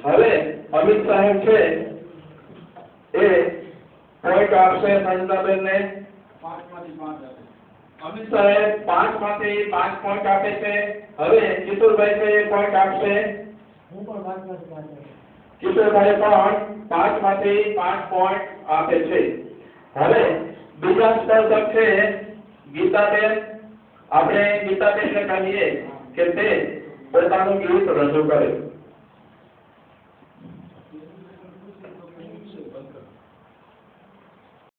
હવે અમિત સાહેબ છે એ પોઈન્ટ આપશે સંતાબેન ને 5 માંથી 5 આપે અમિત સાહેબ 5 માંથી 5 પોઈન્ટ આપે છે હવે કિશોરભાઈ છે એ પોઈન્ટ આપશે હું પણ 5 માંથી 5 આપે કિશોરભાઈ પણ 5 માંથી 5 પોઈન્ટ આપે છે હવે બીજા સ્પર્ધક છે ગીતાબેન આપણે ગીતાબેનને કહીએ કે તે પોતાનું ગીત રજૂ કરે